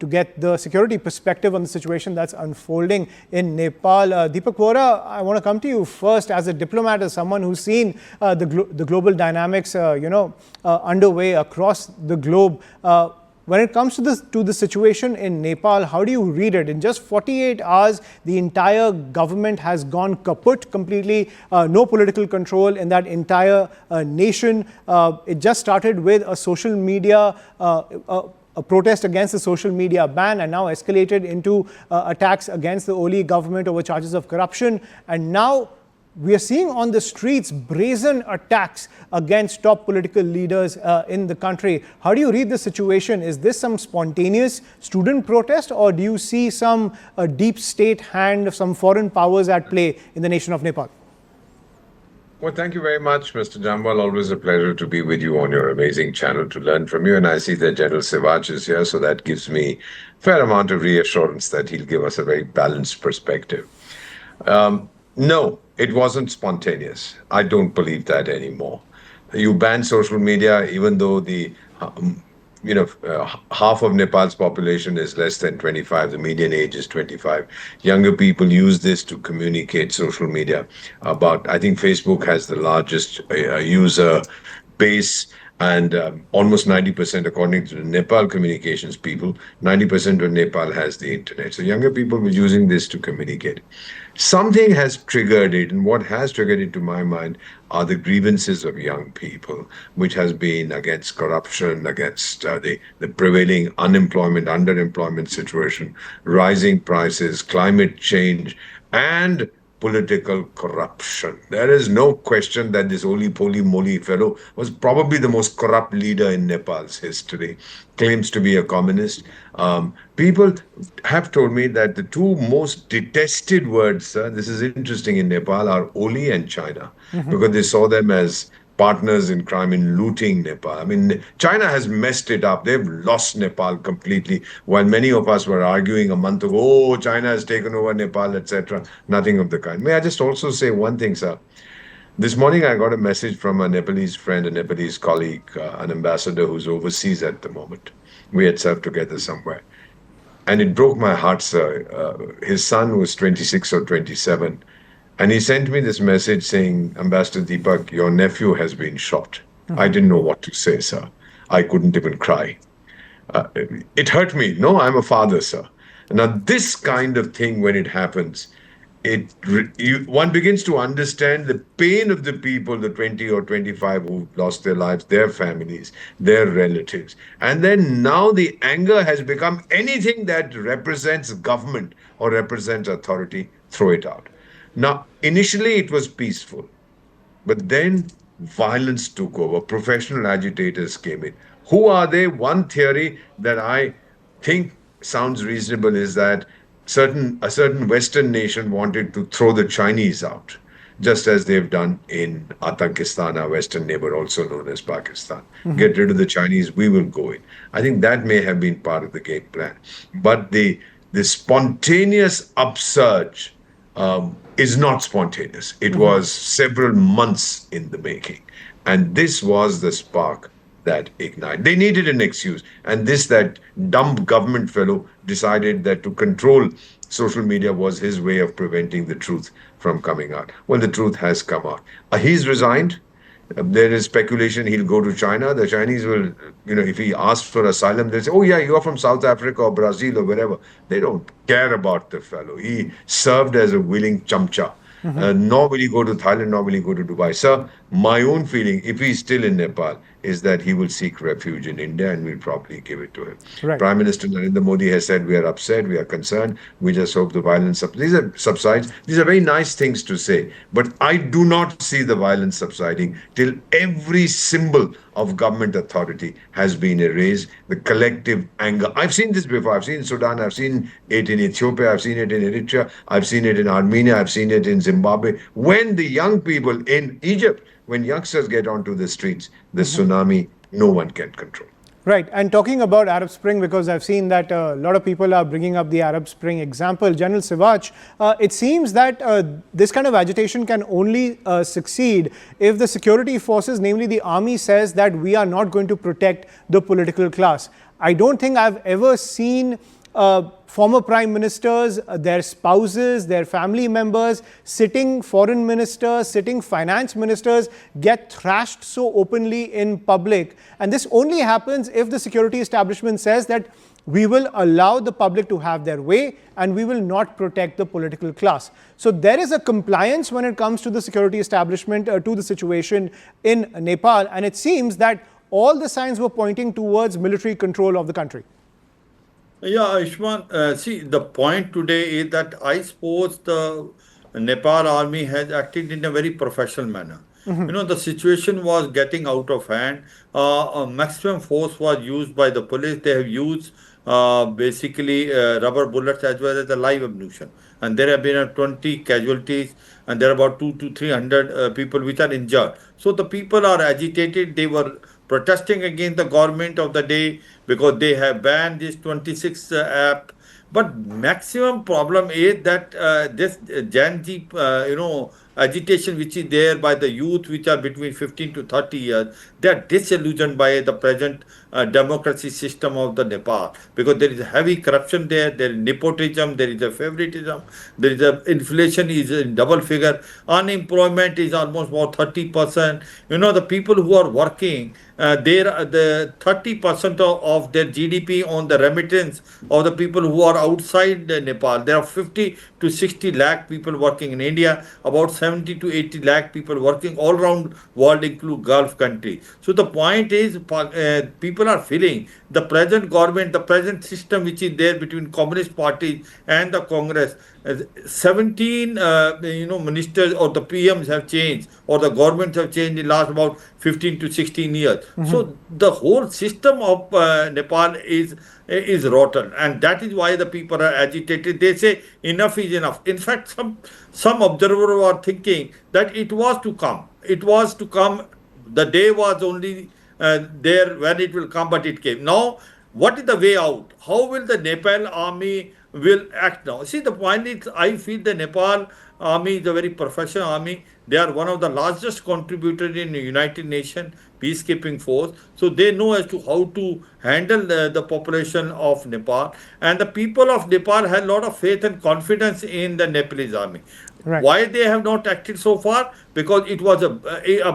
to get the security perspective on the situation that's unfolding in Nepal. Deepak Vora, I want to come to you first as a diplomat, as someone who's seen the global dynamics, underway across the globe. When it comes to the situation in Nepal, how do you read it? In just 48 hours, the entire government has gone kaput completely. No political control in that entire nation. It just started with a social media a protest against the social media ban, and now escalated into attacks against the Oli government over charges of corruption. And now we are seeing on the streets brazen attacks against top political leaders in the country. How do you read the situation? Is this some spontaneous student protest, or do you see some deep state hand, some foreign powers at play in the nation of Nepal? Well, thank you very much, Mr. Jambal. Always a pleasure to be with you on your amazing channel, to learn from you. And I see that General Sivach is here, so that gives me a fair amount of reassurance that he'll give us a very balanced perspective. No, it wasn't spontaneous. I don't believe that anymore. You ban social media, even though the half of Nepal's population is less than 25. The median age is 25. Younger people use this to communicate, social media. I think Facebook has the largest user base, and almost 90%, according to the Nepal communications people, 90% of Nepal has the internet. So younger people were using this to communicate. Something has triggered it, and what has triggered it, to my mind, are the grievances of young people, which has been against corruption, against the prevailing unemployment, underemployment situation, rising prices, climate change, and political corruption. There is no question that this Oli fellow was probably the most corrupt leader in Nepal's history, claims to be a communist. People have told me that the two most detested words, this is interesting, in Nepal, are Oli and China, because they saw them as partners in crime in looting Nepal. I mean, China has messed it up. They've lost Nepal completely. While many of us were arguing a month ago, oh, China has taken over Nepal, etc. Nothing of the kind. May I just also say one thing, sir? This morning I got a message from a Nepalese friend, a Nepalese colleague, an ambassador who's overseas at the moment. We had served together somewhere. And it broke my heart, sir. His son was 26 or 27. And he sent me this message saying, Ambassador Deepak, your nephew has been shot. I didn't know what to say, sir. I couldn't even cry. It hurt me. No, I'm a father, sir. Now, this kind of thing, when it happens, one begins to understand the pain of the people, the 20 or 25 who lost their lives, their families, their relatives. And then now the anger has become anything that represents government or represents authority, throw it out. Now, initially it was peaceful, but then violence took over. Professional agitators came in. Who are they? One theory that I think sounds reasonable is that a certain Western nation wanted to throw the Chinese out, just as they've done in Afghanistan, our Western neighbor, also known as Pakistan. Get rid of the Chinese, we will go in. I think that may have been part of the game plan. But the spontaneous upsurge is not spontaneous. It was several months in the making. And this was the spark that ignited. They needed an excuse. And that dumb government fellow decided that to control social media was his way of preventing the truth from coming out. Well, the truth has come out. He's resigned. There is speculation he'll go to China. The Chinese will, if he asks for asylum, they'll say, oh yeah, you're from South Africa or Brazil or wherever. They don't care about the fellow. He served as a willing chamcha. Nor will he go to Thailand, nor will he go to Dubai. Sir, my own feeling, if he's still in Nepal, is that he will seek refuge in India, and we'll probably give it to him. Right. Prime Minister Narendra Modi has said, we are upset, we are concerned, we just hope the violence subsides. These are very nice things to say, but I do not see the violence subsiding till every symbol of government authority has been erased. The collective anger. I've seen this before. I've seen it in Sudan, I've seen it in Ethiopia, I've seen it in Eritrea, I've seen it in Armenia, I've seen it in Zimbabwe. When the young people in Egypt, when youngsters get onto the streets, the tsunami, no one can control. Right. And talking about Arab Spring, because I've seen that a lot of people are bringing up the Arab Spring example. General Sivach, it seems that this kind of agitation can only succeed if the security forces, namely the army, says that we are not going to protect the political class. I don't think I've ever seen former prime ministers, their spouses, their family members, sitting foreign ministers, sitting finance ministers get thrashed so openly in public. And this only happens if the security establishment says that we will allow the public to have their way and we will not protect the political class. So there is a compliance when it comes to the security establishment to the situation in Nepal, and it seems that all the signs were pointing towards military control of the country. Yeah, Ayushman, see, the point today is that I suppose the Nepal army has acted in a very professional manner. The situation was getting out of hand. Maximum force was used by the police. They have used basically rubber bullets as well as the live ammunition. And there have been 20 casualties, and there are about 200 to 300 people which are injured. So the people are agitated. They were protesting against the government of the day because they have banned this 26 app. But maximum problem is that this Gen Z, agitation which is there by the youth which are between 15 to 30 years, they are disillusioned by the present democracy system of the Nepal, because there is heavy corruption there is nepotism, there is a favoritism, there is a inflation is in double figure, unemployment is almost about 30%. The people who are working, the 30% of their GDP on the remittance of the people who are outside Nepal. There are 50 to 60 lakh people working in India, about 70 to 80 lakh people working all around world, include Gulf countries. So the point is, people are feeling the present government, the present system which is there between communist parties and the Congress. 17 ministers or the PMs have changed, or the governments have changed in last about 15 to 16 years. So the whole system of Nepal is rotten, and that is why the people are agitated. They say enough is enough. In fact, some observers are thinking that it was to come. It was to come. The day was only there when it will come, but it came. Now, what is the way out? How will the Nepal army will act now? See, the point is, I feel the Nepal army is a very professional army. They are one of the largest contributors in the United Nations peacekeeping force. So they know as to how to handle the population of Nepal. And the people of Nepal have a lot of faith and confidence in the Nepalese army. Right. Why they have not acted so far? Because it was a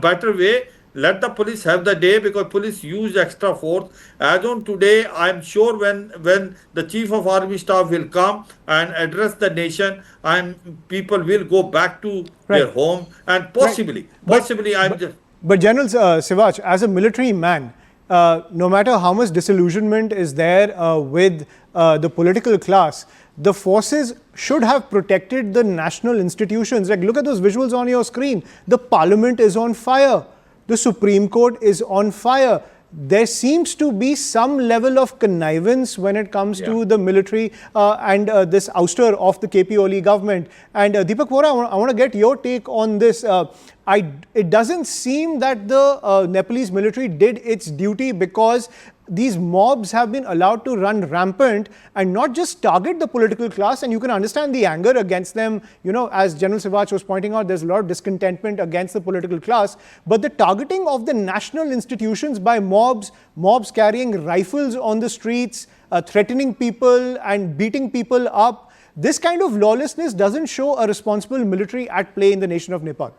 better way. Let the police have the day, because police use extra force. As on today, I am sure when the chief of army staff will come and address the nation, and people will go back to their home, and possibly, But General Sivach, as a military man, no matter how much disillusionment is there with the political class, the forces should have protected the national institutions. Like, look at those visuals on your screen. The parliament is on fire. The Supreme Court is on fire. There seems to be some level of connivance when it comes to the military and this ouster of the KP Oli government. And Deepak Vora, I want to get your take on this. It doesn't seem that the Nepalese military did its duty, because these mobs have been allowed to run rampant and not just target the political class. And you can understand the anger against them. As General Sivach was pointing out, there's a lot of discontentment against the political class. But the targeting of the national institutions by mobs carrying rifles on the streets, threatening people and beating people up, this kind of lawlessness doesn't show a responsible military at play in the nation of Nepal.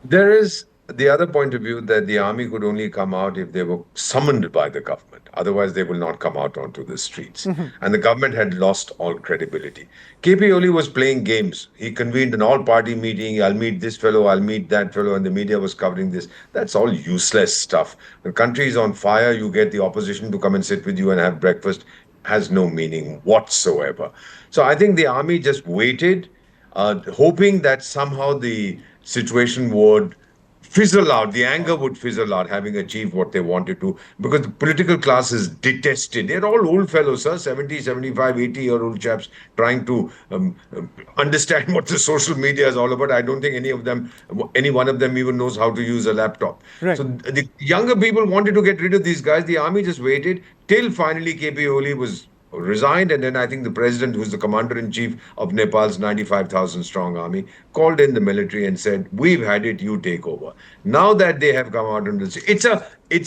There is the other point of view that the army could only come out if they were summoned by the government. Otherwise, they will not come out onto the streets. And the government had lost all credibility. KP Oli was playing games. He convened an all-party meeting. I'll meet this fellow, I'll meet that fellow, and the media was covering this. That's all useless stuff. The country is on fire. You get the opposition to come and sit with you and have breakfast. Has no meaning whatsoever. So I think the army just waited, hoping that somehow the situation would fizzle out, the anger would fizzle out, having achieved what they wanted to, because the political class is detested. They're all old fellows, sir, 70, 75, 80-year-old chaps trying to understand what the social media is all about. I don't think any one of them even knows how to use a laptop. Right. So the younger people wanted to get rid of these guys. The army just waited till finally KP Oli was resigned, and then I think the president, who's the commander-in-chief of Nepal's 95,000 strong army, called in the military and said, "We've had it, you take over." Now that they have come out on this, it's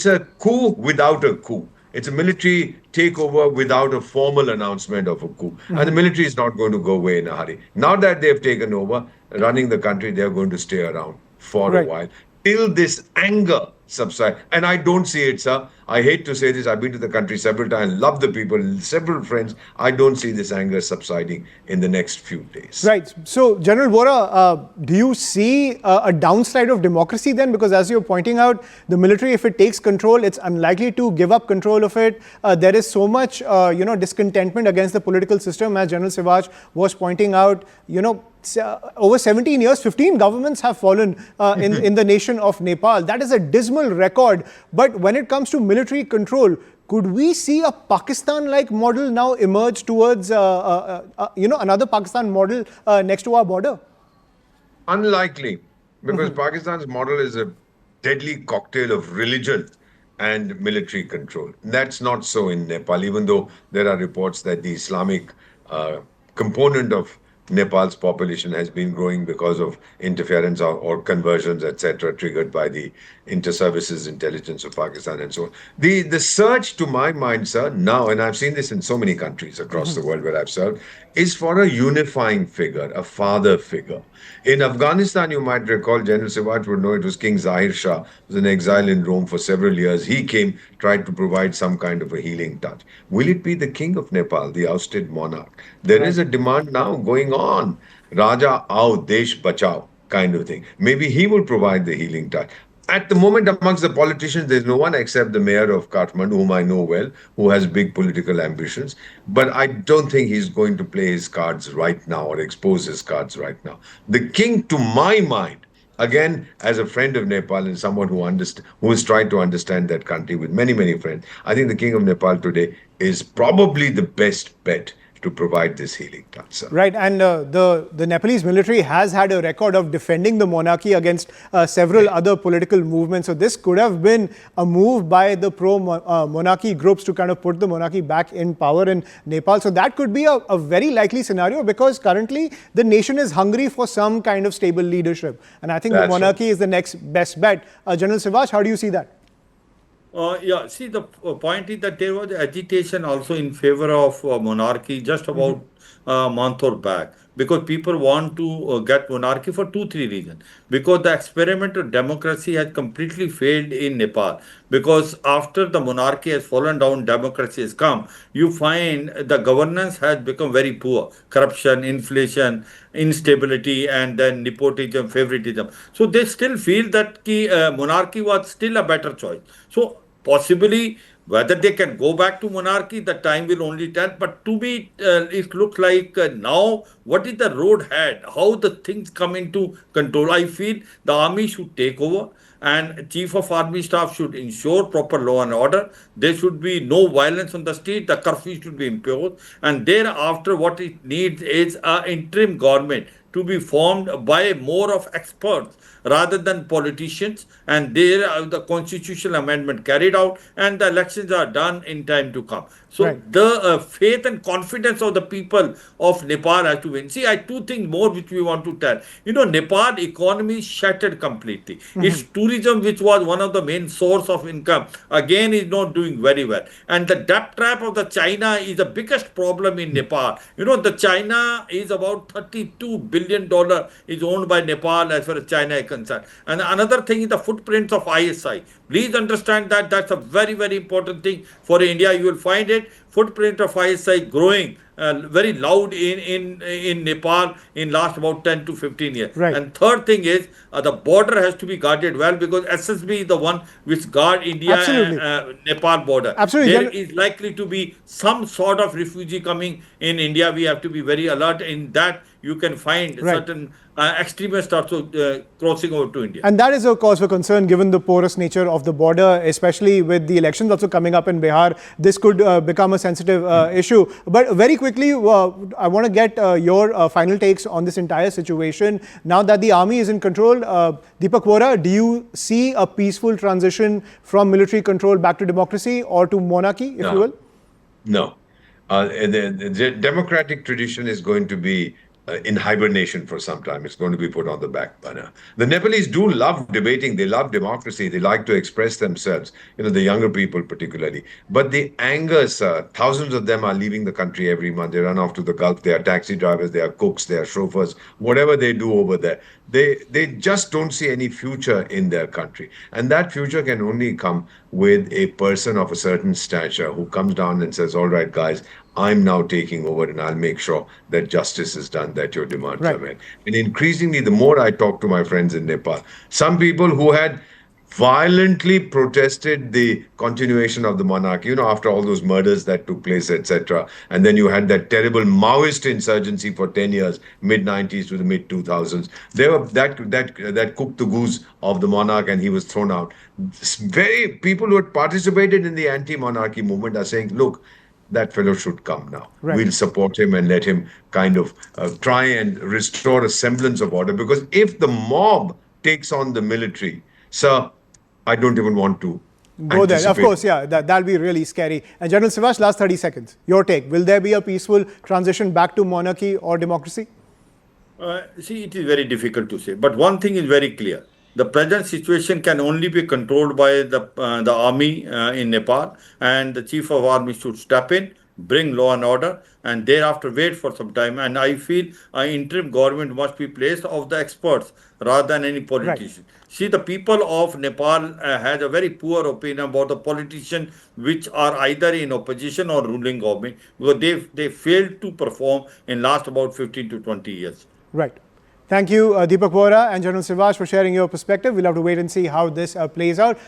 a coup without a coup. It's a military takeover without a formal announcement of a coup. And the military is not going to go away in a hurry. Now that they've taken over, running the country, they're going to stay around for a Right. while till this anger subside. And I don't see it, sir. I hate to say this. I've been to the country several times, love the people, several friends. I don't see this anger subsiding in the next few days. Right. So, General Vora, do you see a downside of democracy then? Because as you're pointing out, the military, if it takes control, it's unlikely to give up control of it. There is so much, discontentment against the political system, as General Sivaj was pointing out. Over 17 years, 15 governments have fallen in the nation of Nepal. That is a dismal record. But when it comes to military control, could we see a Pakistan-like model now emerge towards, another Pakistan model next to our border? Unlikely, because Pakistan's model is a deadly cocktail of religion and military control. That's not so in Nepal, even though there are reports that the Islamic component of Nepal's population has been growing because of interference or conversions, etc., triggered by the inter-services intelligence of Pakistan and so on. The search, to my mind, sir, now, and I've seen this in so many countries across the world where I've served, is for a unifying figure, a father figure. In Afghanistan, you might recall, General Sivat would know, it was King Zahir Shah, who was in exile in Rome for several years. He came, tried to provide some kind of a healing touch. Will it be the king of Nepal, the ousted monarch? There is a demand now going on. Raja Aao, Desh Bachao kind of thing. Maybe he will provide the healing touch. At the moment, amongst the politicians, there's no one except the mayor of Kathmandu, whom I know well, who has big political ambitions. But I don't think he's going to play his cards right now or expose his cards right now. The king, to my mind, again, as a friend of Nepal and someone who has tried to understand that country with many, many friends, I think the king of Nepal today is probably the best bet to provide this healing touch, sir. Right, and the Nepalese military has had a record of defending the monarchy against several other political movements. So this could have been a move by the pro-monarchy groups to kind of put the monarchy back in power in Nepal. So that could be a very likely scenario, because currently the nation is hungry for some kind of stable leadership. And I think the monarchy is the next best bet. General Sivaj, how do you see that? See, the point is that there was agitation also in favor of monarchy just about a month or back, because people want to get monarchy for 2, 3 reasons. Because the experiment of democracy has completely failed in Nepal. Because after the monarchy has fallen down, democracy has come, you find the governance has become very poor. Corruption, inflation, instability, and then nepotism, favoritism. So they still feel that monarchy was still a better choice. So possibly whether they can go back to monarchy, the time will only tell. But to me, it looks like now what is the road ahead? How the things come into control? I feel the army should take over, and chief of army staff should ensure proper law and order. There should be no violence on the street. The curfew should be imposed, and thereafter, what it needs is an interim government to be formed by more of experts rather than politicians, and there the constitutional amendment carried out, and the elections are done in time to come. So the faith and confidence of the people of Nepal has to win. See, I two things more which we want to tell. Nepal economy is shattered completely. Its tourism, which was one of the main source of income, again is not doing very well. And the debt trap of the China is the biggest problem in Nepal. The China is about $32 billion is owned by Nepal as far as China is concerned. And another thing is the footprints of ISI. Please understand that that's a very, very important thing for India. You will find it, footprint of ISI growing very loud in Nepal in last about 10 to 15 years. Right. And third thing is the border has to be guarded well, because SSB is the one which guard India and Nepal border. Absolutely. There is likely to be some sort of refugee coming in India. We have to be very alert in that. You can find certain extremists also crossing over to India. And that is a cause for concern given the porous nature of the border, especially with the elections also coming up in Bihar. This could become a sensitive issue. But very quickly, I want to get your final takes on this entire situation. Now that the army is in control, Deepak Vora, do you see a peaceful transition from military control back to democracy or to monarchy, if you will? No. The democratic tradition is going to be in hibernation for some time. It's going to be put on the back burner. The Nepalese do love debating. They love democracy. They like to express themselves, the younger people particularly. But the anger, sir, thousands of them are leaving the country every month. They run off to the Gulf. They are taxi drivers. They are cooks. They are chauffeurs. Whatever they do over there, they just don't see any future in their country. And that future can only come with a person of a certain stature who comes down and says, all right, guys, I'm now taking over and I'll make sure that justice is done, that your demands are Right. met. And increasingly, the more I talk to my friends in Nepal, some people who had violently protested the continuation of the monarchy, after all those murders that took place, etc. And then you had that terrible Maoist insurgency for 10 years, mid-90s to the mid-2000s. They were that cooked the goose of the monarch and he was thrown out. Very people who had participated in the anti-monarchy movement are saying, look, that fellow should come now. Right. We'll support him and let him kind of try and restore a semblance of order. Because if the mob takes on the military, sir, I don't even want to Go there. Of anticipate. course, yeah, that'll be really scary. And General Sivash, last 30 seconds. Your take. Will there be a peaceful transition back to monarchy or democracy? See, it is very difficult to say. But one thing is very clear. The present situation can only be controlled by the army in Nepal, and the chief of army should step in, bring law and order, and thereafter wait for some time. And I feel an interim government must be placed of the experts rather than any politician. See, the people of Nepal has a very poor opinion about the politicians which are either in opposition or ruling government, because they failed to perform in last about 15 to 20 years. Right. Thank you, Deepak Vora and General Sivash, for sharing your perspective. We'll have to wait and see how this plays out.